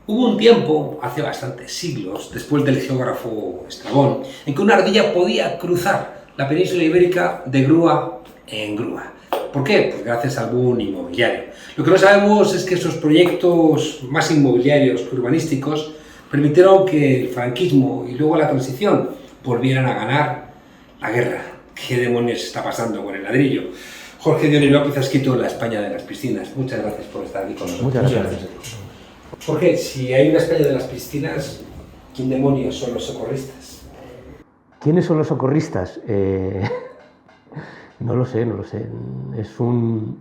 Hubo un tiempo, hace bastantes siglos, después del geógrafo Estrabón, en que una ardilla podía cruzar la península ibérica de grúa en grúa. ¿Por qué? Pues gracias al boom inmobiliario. Lo que no sabemos es que esos proyectos más inmobiliarios que urbanísticos permitieron que el franquismo y luego la transición volvieran a ganar la guerra. ¿Qué demonios está pasando con el ladrillo? Jorge Diony López ha escrito La España de las piscinas. Muchas gracias por estar aquí con nosotros. Muchas gracias. Jorge, si hay una España de las piscinas, ¿quién demonios son los socorristas? ¿Quiénes son los socorristas? No lo sé. Es un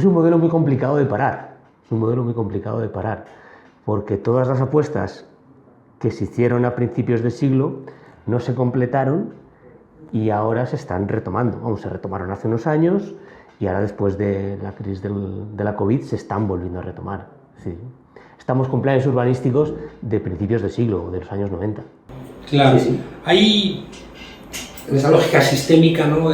modelo muy complicado de parar. Porque todas las apuestas que se hicieron a principios de siglo no se completaron y ahora se están retomando. Se retomaron hace unos años y ahora, después de la crisis de la COVID, se están volviendo a retomar. Sí. Estamos con planes urbanísticos de principios de siglo, de los años 90. Claro, sí. Hay esa lógica sistémica, ¿no?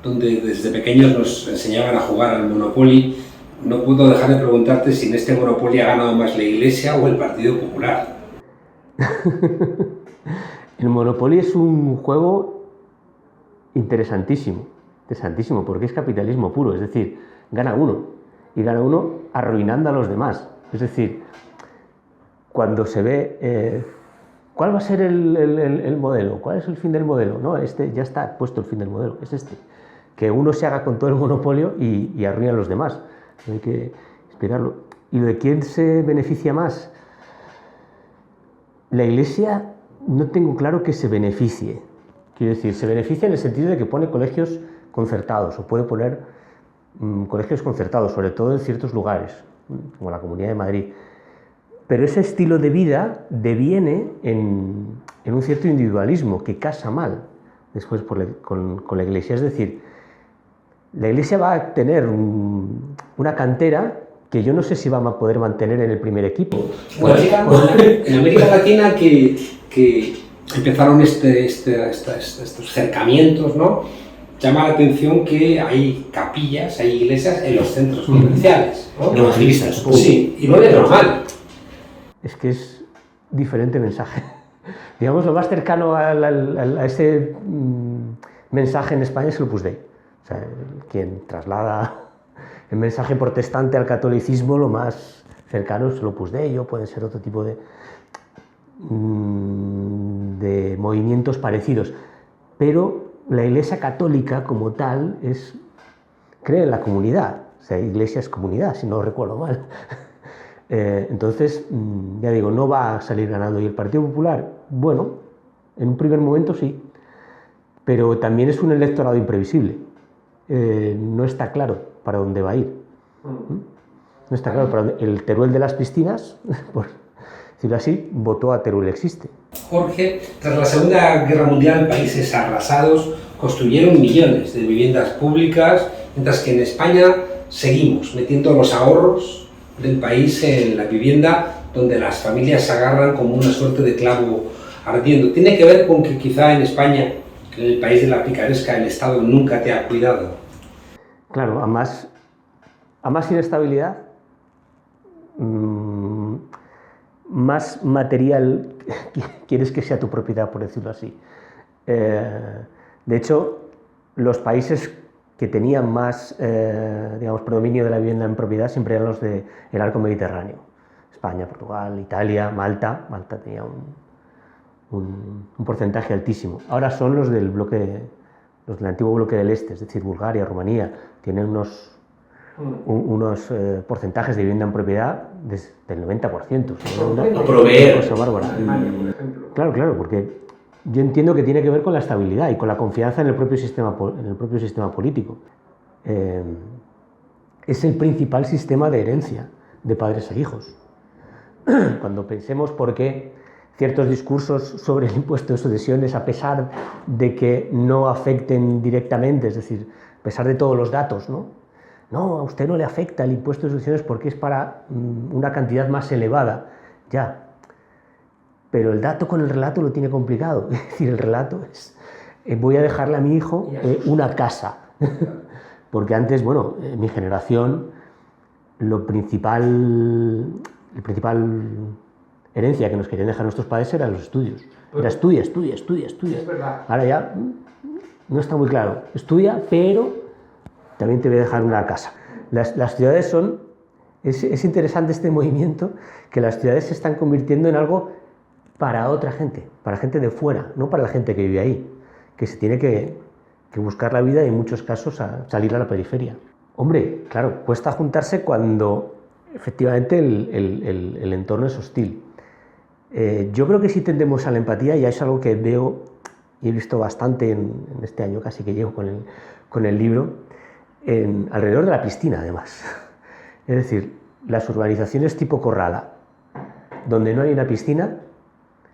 Donde desde pequeños nos enseñaban a jugar al Monopoly. No puedo dejar de preguntarte si en este Monopoly ha ganado más la Iglesia o el Partido Popular. El Monopoly es un juego interesantísimo, porque es capitalismo puro, es decir, gana uno arruinando a los demás. Es decir, cuando se ve cuál va a ser el modelo, cuál es el fin del modelo, no, ya está puesto el fin del modelo, es que uno se haga con todo el monopolio y arruina a los demás. Hay que explicarlo. ¿Y lo de quién se beneficia más? La Iglesia no tengo claro que se beneficie. Quiero decir, se beneficia en el sentido de que pone colegios concertados, o puede poner colegios concertados, sobre todo en ciertos lugares, como la Comunidad de Madrid. Pero ese estilo de vida deviene en un cierto individualismo que casa mal después con la Iglesia. Es decir, la Iglesia va a tener una cantera que yo no sé si va a poder mantener en el primer equipo. En América Latina que empezaron estos cercamientos, ¿no? Llama la atención que hay capillas, hay iglesias en los centros comerciales, ¿no? Evangelistas. Sí, y no es normal. Es que es diferente mensaje. Digamos, lo más cercano a ese mensaje en España es el Opus Dei. O sea, quien traslada el mensaje protestante al catolicismo, lo más cercano es el Opus Dei, o puede ser otro tipo de movimientos parecidos. Pero la Iglesia católica como tal cree en la comunidad. O sea, Iglesia es comunidad, si no recuerdo mal. Entonces, ya digo, no va a salir ganando. ¿Y el Partido Popular? Bueno, en un primer momento sí, pero también es un electorado imprevisible. No está claro para dónde va a ir. No está claro para dónde. El Teruel de las piscinas, por decirlo así, votó a Teruel Existe. Jorge, tras la Segunda Guerra Mundial, países arrasados construyeron millones de viviendas públicas, mientras que en España seguimos metiendo los ahorros del país en la vivienda, donde las familias se agarran como una suerte de clavo ardiendo. ¿Tiene que ver con que quizá en España, en el país de la picaresca, el Estado nunca te ha cuidado? Claro, a más inestabilidad, más material quieres que sea tu propiedad, por decirlo así. De hecho, los países que tenían más predominio de la vivienda en propiedad siempre eran los del arco mediterráneo. España, Portugal, Italia, Malta. Malta tenía un porcentaje altísimo. Ahora son los del antiguo bloque del este, es decir, Bulgaria, Rumanía, tienen unos porcentajes de vivienda en propiedad del 90%. A proveer. Cosa bárbara. Claro, porque yo entiendo que tiene que ver con la estabilidad y con la confianza en el propio sistema político. Es el principal sistema de herencia de padres a hijos. Cuando pensemos por qué ciertos discursos sobre el impuesto de sucesiones, a pesar de que no afecten directamente, es decir, a pesar de todos los datos, no, a usted no le afecta el impuesto de sucesiones porque es para una cantidad más elevada, ya. Pero el dato con el relato lo tiene complicado. Es decir, el relato es, voy a dejarle a mi hijo una casa. Porque antes, mi generación, la principal herencia que nos querían dejar nuestros padres eran los estudios. Era estudia. Es verdad. Ahora ya no está muy claro. Estudia, pero también te voy a dejar una casa. Las ciudades son... Es interesante este movimiento, que las ciudades se están convirtiendo en algo para otra gente, para gente de fuera, no para la gente que vive ahí, que se tiene que buscar la vida y en muchos casos salir a la periferia. Hombre, claro, cuesta juntarse cuando efectivamente el entorno es hostil. Yo creo que sí tendemos a la empatía, y es algo que veo y he visto bastante en este año casi que llevo con el libro, alrededor de la piscina además. Es decir, las urbanizaciones tipo Corrala, donde no hay una piscina,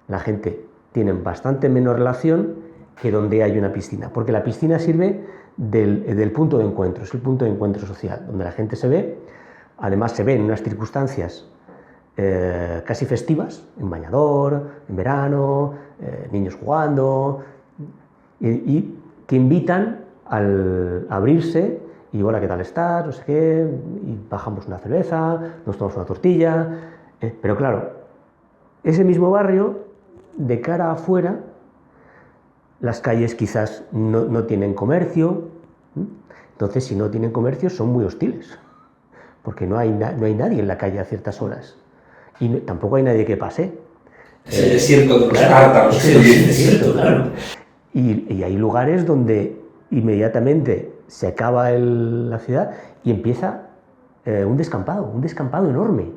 la gente tiene bastante menos relación que donde hay una piscina, porque la piscina sirve del punto de encuentro, es el punto de encuentro social, donde la gente se ve, además se ve en unas circunstancias casi festivas, en bañador, en verano, niños jugando, y que invitan al abrirse y hola, ¿qué tal estás? No sé qué, y bajamos una cerveza, nos tomamos una tortilla, pero claro, ese mismo barrio, de cara afuera, las calles quizás no tienen comercio, entonces si no tienen comercio son muy hostiles, porque no hay nadie en la calle a ciertas horas, y tampoco hay nadie que pase. Es el desierto de los tártaros. Es el desierto, claro. Y hay lugares donde inmediatamente se acaba la ciudad y empieza un descampado enorme.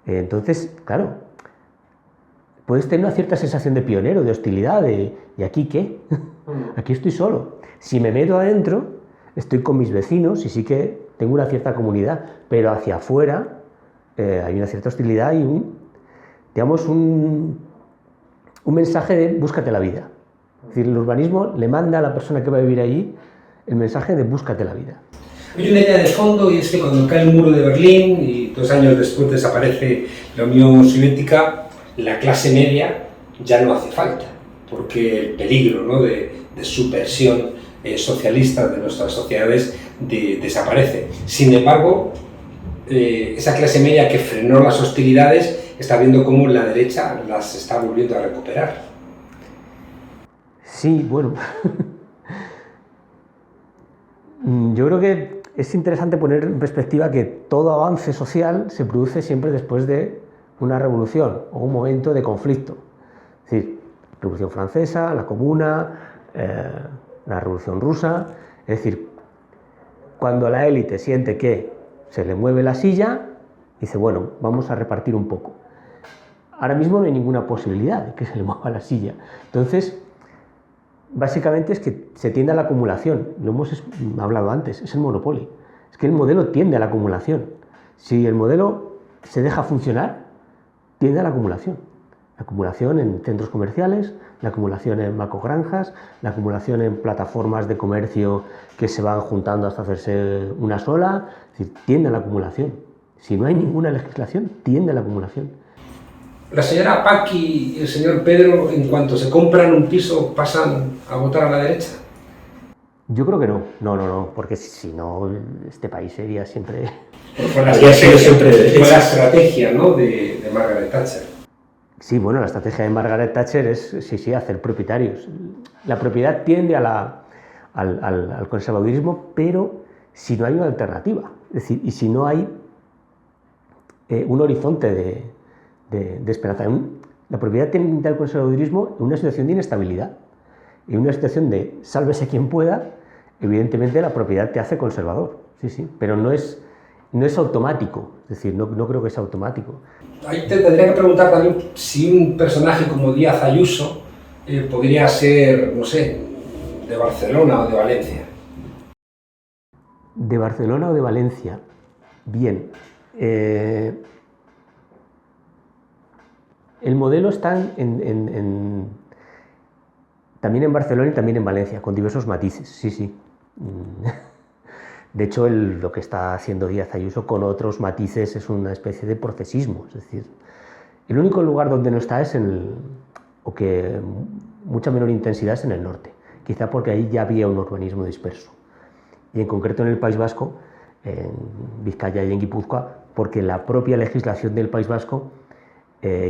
Entonces, claro, puedes tener una cierta sensación de pionero, de hostilidad, ¿y aquí qué? Aquí estoy solo. Si me meto adentro, estoy con mis vecinos y sí que tengo una cierta comunidad, pero hacia afuera hay una cierta hostilidad y un mensaje de búscate la vida. Es decir, el urbanismo le manda a la persona que va a vivir allí el mensaje de búscate la vida. Hay una idea de fondo, y es que cuando cae el muro de Berlín y 2 años después desaparece la Unión Soviética, la clase media ya no hace falta, porque el peligro, ¿no?, de subversión socialista de nuestras sociedades desaparece. Sin embargo, esa clase media que frenó las hostilidades está viendo cómo la derecha las está volviendo a recuperar. Sí, bueno, yo creo que es interesante poner en perspectiva que todo avance social se produce siempre después de una revolución o un momento de conflicto. Es decir, la Revolución Francesa, la Comuna, la Revolución Rusa. Es decir, cuando la élite siente que se le mueve la silla, dice, bueno, vamos a repartir un poco. Ahora mismo no hay ninguna posibilidad de que se le mueva la silla. Entonces, básicamente es que se tiende a la acumulación. Lo hemos hablado antes, es el monopolio. Es que el modelo tiende a la acumulación. Si el modelo se deja funcionar, tiende a la acumulación. La acumulación en centros comerciales, la acumulación en macrogranjas, la acumulación en plataformas de comercio que se van juntando hasta hacerse una sola. Es decir, tiende a la acumulación. Si no hay ninguna legislación, tiende a la acumulación. La señora Paqui y el señor Pedro, en cuanto se compran un piso, pasan a votar a la derecha. Yo creo que no. No, porque si no, este país sería siempre... Fue la estrategia, ¿no?, de Margaret Thatcher. Sí, bueno, la estrategia de Margaret Thatcher es, sí, hacer propietarios. La propiedad tiende al conservadurismo, pero si no hay una alternativa. Es decir, y si no hay un horizonte de esperanza. La propiedad tiende al conservadurismo en una situación de inestabilidad. En una situación de sálvese quien pueda, evidentemente la propiedad te hace conservador. Sí, pero no es automático. Es decir, no creo que sea automático. Ahí te tendría que preguntar también si un personaje como Díaz Ayuso podría ser, no sé, de Barcelona o de Valencia. De Barcelona o de Valencia. Bien. El modelo está también en Barcelona y también en Valencia, con diversos matices, sí. De hecho, lo que está haciendo Díaz Ayuso con otros matices es una especie de procesismo. Es decir, el único lugar donde no está es o que mucha menor intensidad es en el norte, quizá porque ahí ya había un urbanismo disperso. Y en concreto en el País Vasco, en Vizcaya y en Guipúzcoa, porque la propia legislación del País Vasco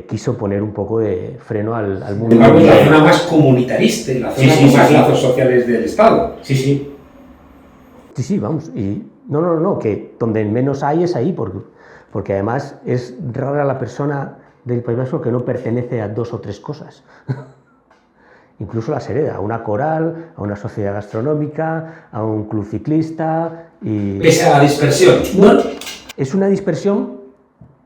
quiso poner un poco de freno al mundo. Es la zona más comunitarista, la zona con más lazos sociales del Estado. Sí, vamos. Y no, que donde menos hay es ahí, porque además es rara la persona del País Vasco que no pertenece a 2 o 3 cosas. Incluso las hereda, a una coral, a una sociedad gastronómica, a un club ciclista y... Pese a la dispersión. No, es una dispersión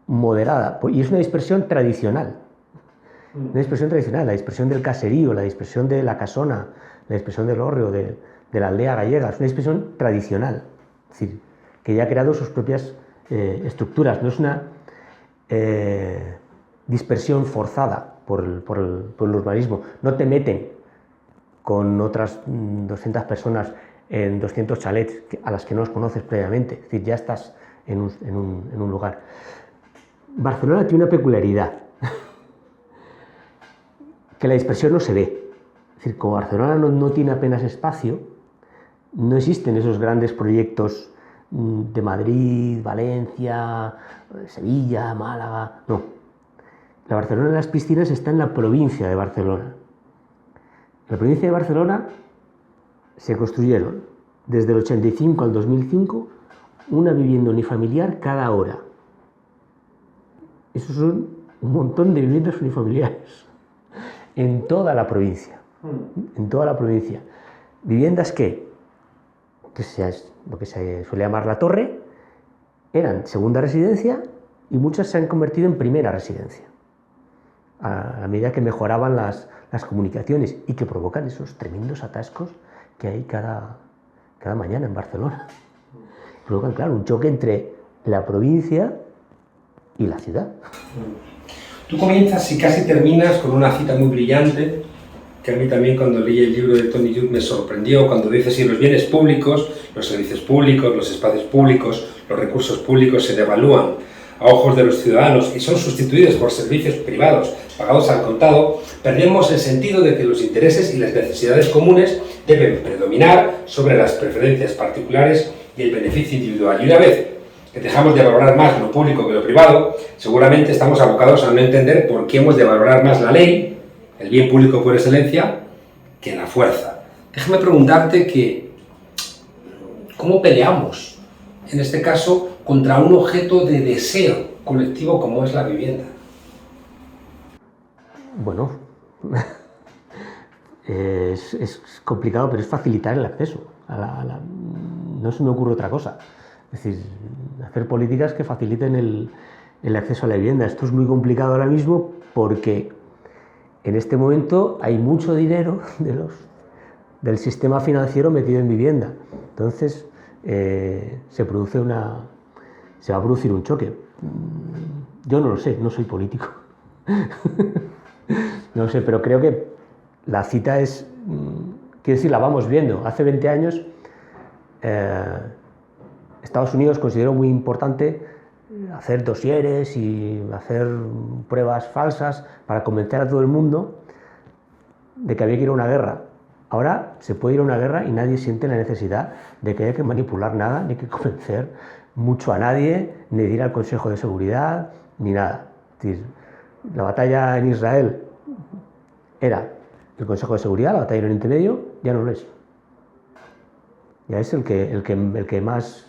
moderada y es una dispersión tradicional. Una dispersión tradicional, la dispersión del caserío, la dispersión de la casona, la dispersión del hórreo, de la aldea gallega, es una dispersión tradicional, es decir, que ya ha creado sus propias estructuras, no es una dispersión forzada por el urbanismo, no te meten con otras 200 personas en 200 chalets a las que no los conoces previamente, es decir, ya estás en un lugar. Barcelona tiene una peculiaridad, que la dispersión no se ve. Es decir, como Barcelona no tiene apenas espacio, no existen esos grandes proyectos de Madrid, Valencia, Sevilla, Málaga, no. La Barcelona de las piscinas está en la provincia de Barcelona. En la provincia de Barcelona se construyeron desde el 85 al 2005 una vivienda unifamiliar cada hora. Esos son un montón de viviendas unifamiliares en toda la provincia. En toda la provincia. Viviendas que lo que se suele llamar la torre, eran segunda residencia y muchas se han convertido en primera residencia. A medida que mejoraban las comunicaciones y que provocan esos tremendos atascos que hay cada mañana en Barcelona. Provocan, claro, un choque entre la provincia y la ciudad. Tú comienzas y casi terminas con una cita muy brillante, que a mí también cuando leí el libro de Tony Judt me sorprendió, cuando dice: si los bienes públicos, los servicios públicos, los espacios públicos, los recursos públicos se devalúan a ojos de los ciudadanos y son sustituidos por servicios privados pagados al contado, perdemos el sentido de que los intereses y las necesidades comunes deben predominar sobre las preferencias particulares y el beneficio individual. Y una vez que dejamos de valorar más lo público que lo privado, seguramente estamos abocados a no entender por qué hemos de valorar más la ley, el bien público por excelencia, que la fuerza. Déjame preguntarte ¿cómo peleamos, en este caso, contra un objeto de deseo colectivo como es la vivienda? Bueno, es complicado, pero es facilitar el acceso. No se me ocurre otra cosa. Es decir, hacer políticas que faciliten el acceso a la vivienda. Esto es muy complicado ahora mismo porque en este momento hay mucho dinero del sistema financiero metido en vivienda. Entonces, se va a producir un choque. Yo no lo sé, no soy político. No lo sé, pero creo que la cita es, quiero decir, la vamos viendo. Hace 20 años Estados Unidos consideró muy importante hacer dosieres y hacer pruebas falsas para convencer a todo el mundo de que había que ir a una guerra. Ahora se puede ir a una guerra y nadie siente la necesidad de que haya que manipular nada, ni que convencer mucho a nadie, ni de ir al Consejo de Seguridad, ni nada. Es decir, la batalla en Israel era el Consejo de Seguridad, la batalla en Oriente Medio ya no lo es. Ya es el que más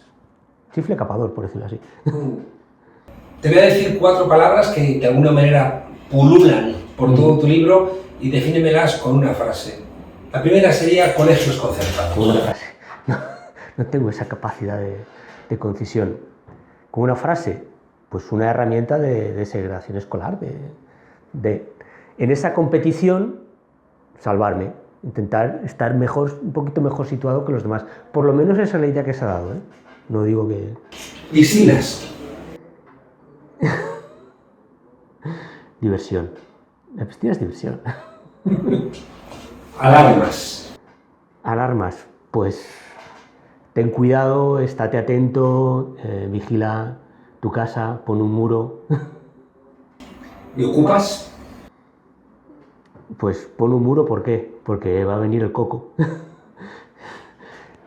chifle capador, por decirlo así. Te voy a decir 4 palabras que de alguna manera pululan por todo tu libro y defínemelas con una frase. La primera sería colegios concertados. Con una frase. No tengo esa capacidad de concisión. Con una frase, pues una herramienta de segregación escolar, en esa competición salvarme, intentar estar un poquito mejor situado que los demás. Por lo menos esa es la idea que se ha dado, ¿eh? No digo que... Piscinas. Diversión. La piscina es diversión. Alarmas. Alarmas, pues ten cuidado, estate atento, vigila tu casa, pon un muro. ¿Y ocupas? Pues pon un muro, ¿por qué? Porque va a venir el coco.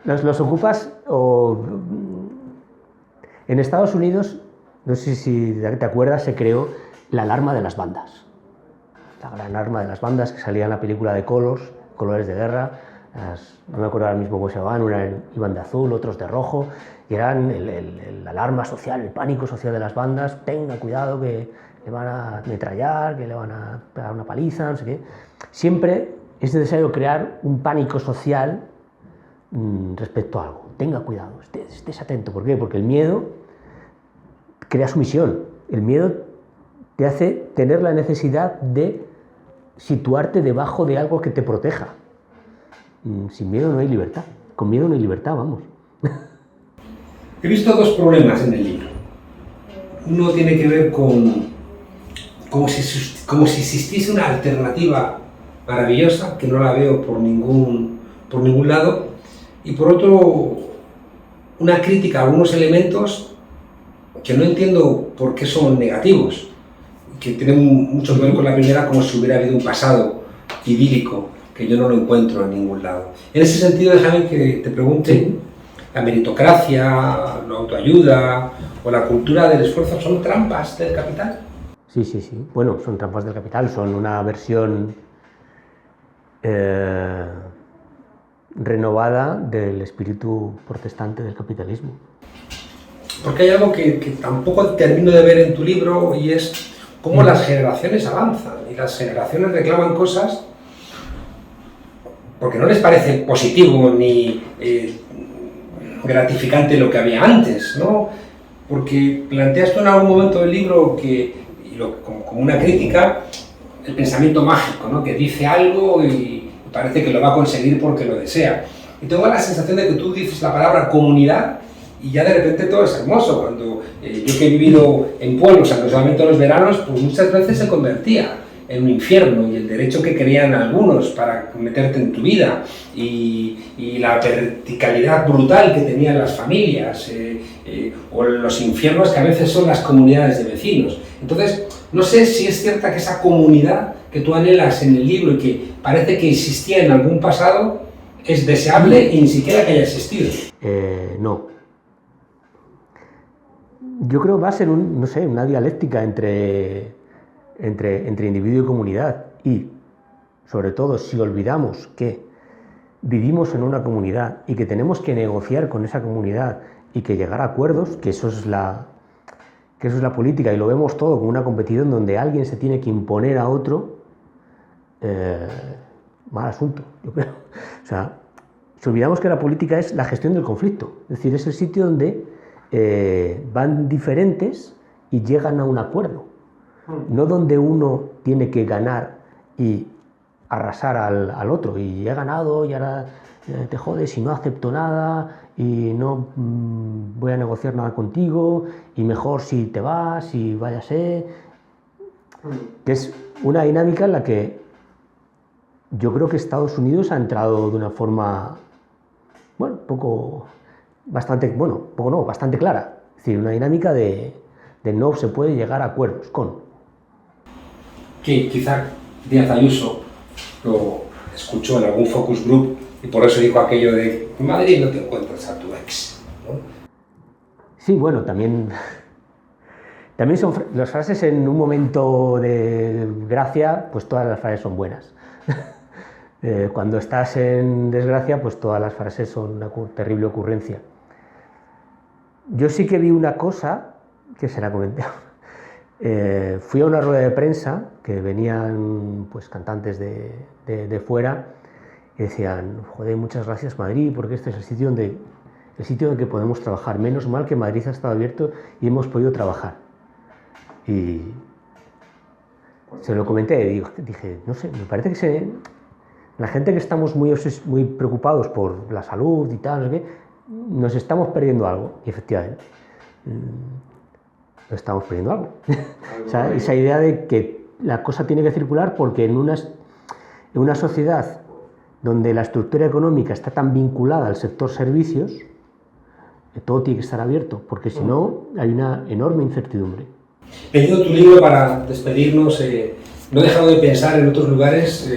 Los ocupas en Estados Unidos no sé si te acuerdas, se creó la alarma de las bandas. La gran alarma de las bandas que salía en la película de Colores de Guerra. No me acuerdo ahora mismo cómo se llamaban, iban de azul, otros de rojo, y eran la alarma social, el pánico social de las bandas. Tenga cuidado que le van a ametrallar, que le van a pegar una paliza, no sé qué. Siempre es necesario crear un pánico social respecto a algo. Tenga cuidado, estés atento. ¿Por qué? Porque el miedo crea sumisión. El miedo te hace tener la necesidad de situarte debajo de algo que te proteja. Sin miedo no hay libertad. Con miedo no hay libertad, vamos. He visto dos problemas en el libro. Uno tiene que ver con como si existiese una alternativa maravillosa, que no la veo por ningún lado, y por otro, una crítica a algunos elementos que no entiendo por qué son negativos, que tienen mucho que ver con la primera, como si hubiera habido un pasado idílico, que yo no lo encuentro en ningún lado. En ese sentido, déjame que te pregunte, ¿la meritocracia, la autoayuda o la cultura del esfuerzo son trampas del capital? Sí. Bueno, son trampas del capital, son una versión renovada del espíritu protestante del capitalismo. Porque hay algo que tampoco termino de ver en tu libro, y es cómo las generaciones avanzan y las generaciones reclaman cosas porque no les parece positivo ni gratificante lo que había antes, ¿no? Porque planteas tú en algún momento del libro como una crítica, el pensamiento mágico, ¿no? Que dice algo y parece que lo va a conseguir porque lo desea. Y tengo la sensación de que tú dices la palabra comunidad y ya de repente todo es hermoso. Cuando yo que he vivido en pueblos, solamente los veranos, pues muchas veces se convertía en un infierno, y el derecho que querían algunos para meterte en tu vida y la verticalidad brutal que tenían las familias o los infiernos que a veces son las comunidades de vecinos. Entonces, no sé si es cierta que esa comunidad que tú anhelas en el libro y que parece que existía en algún pasado es deseable y ni siquiera que haya existido. No. Yo creo que va a ser una dialéctica entre individuo y comunidad, y sobre todo si olvidamos que vivimos en una comunidad y que tenemos que negociar con esa comunidad y que llegar a acuerdos, que eso es la política, y lo vemos todo como una competición donde alguien se tiene que imponer a otro, mal asunto, yo creo. O sea, si olvidamos que la política es la gestión del conflicto, es decir, es el sitio donde van diferentes y llegan a un acuerdo. No donde uno tiene que ganar y arrasar al otro, y he ganado y ahora te jodes y no acepto nada y no voy a negociar nada contigo, y mejor si te vas y váyase. Que es una dinámica en la que yo creo que Estados Unidos ha entrado de una forma, bastante clara. Es decir, una dinámica de no se puede llegar a acuerdos con. Que quizá Díaz Ayuso lo escuchó en algún focus group y por eso dijo aquello de en Madrid no te encuentras a tu ex, ¿no? Sí, bueno, también son las frases en un momento de gracia, pues todas las frases son buenas. Cuando estás en desgracia, pues todas las frases son una terrible ocurrencia. Yo sí que vi una cosa que se la comenté. Fui a una rueda de prensa que venían pues cantantes de fuera y decían: joder, muchas gracias Madrid, porque este es el sitio en que podemos trabajar. Menos mal que Madrid ha estado abierto y hemos podido trabajar. Y se lo comenté y dije, no sé, me parece que la gente que estamos muy preocupados por la salud y tal, no sé qué, nos estamos perdiendo algo. Y efectivamente estamos perdiendo algo. O sea, esa idea de que la cosa tiene que circular, porque en una sociedad donde la estructura económica está tan vinculada al sector servicios, todo tiene que estar abierto, porque si no hay una enorme incertidumbre. Leyendo tu libro para despedirnos, no he dejado de pensar en otros lugares,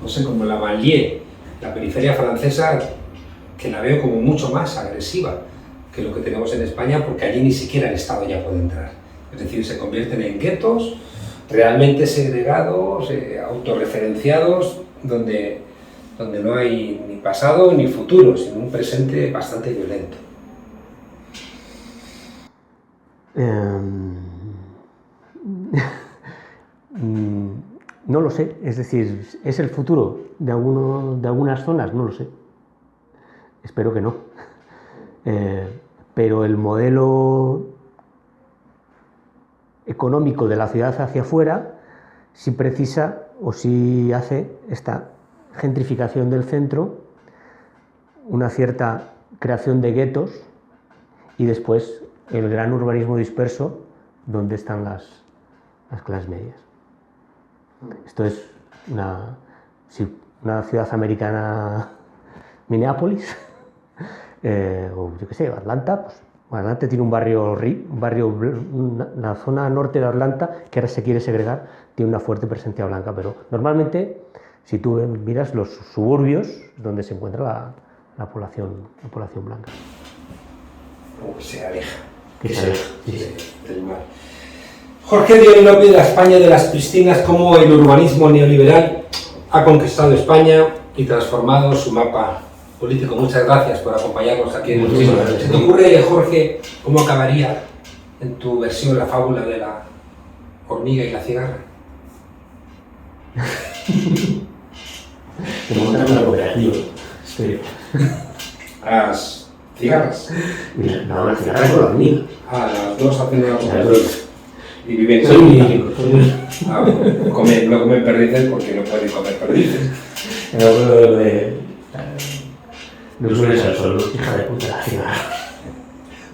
no sé, como la Banlieue, la periferia francesa, que la veo como mucho más agresiva que lo que tenemos en España, porque allí ni siquiera el Estado ya puede entrar. Es decir, se convierten en guetos realmente segregados, autorreferenciados, donde no hay ni pasado ni futuro, sino un presente bastante violento. No lo sé, es decir, ¿es el futuro de algunas zonas? No lo sé. Espero que no. Pero el modelo económico de la ciudad hacia afuera sí precisa o sí hace esta gentrificación del centro, una cierta creación de guetos y después el gran urbanismo disperso donde están las clases medias. Esto es una ciudad americana, Minneapolis, o yo qué sé, Atlanta. Pues Atlanta tiene un barrio, la zona norte de Atlanta, que ahora se quiere segregar, tiene una fuerte presencia blanca, pero normalmente, si tú miras los suburbios, es donde se encuentra la población blanca. Como que se aleja. Sí. Del mar. Jorge dio el opio de la España de las Pristinas, cómo el urbanismo neoliberal ha conquistado España y transformado su mapa político. Muchas gracias por acompañarnos aquí en el museo. ¿Se te ocurre, Jorge, cómo acabaría en tu versión la fábula de la hormiga y la cigarra? Se montan una cooperativa. Sí. Las cigarras. No, las cigarras con la hormiga. Las dos hacen una cooperativa. Y viven Soy un niño. no comen perdices porque no pueden comer perdices. No sueles al sol, hija de puta.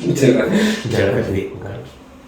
Muchas gracias. Muchas gracias.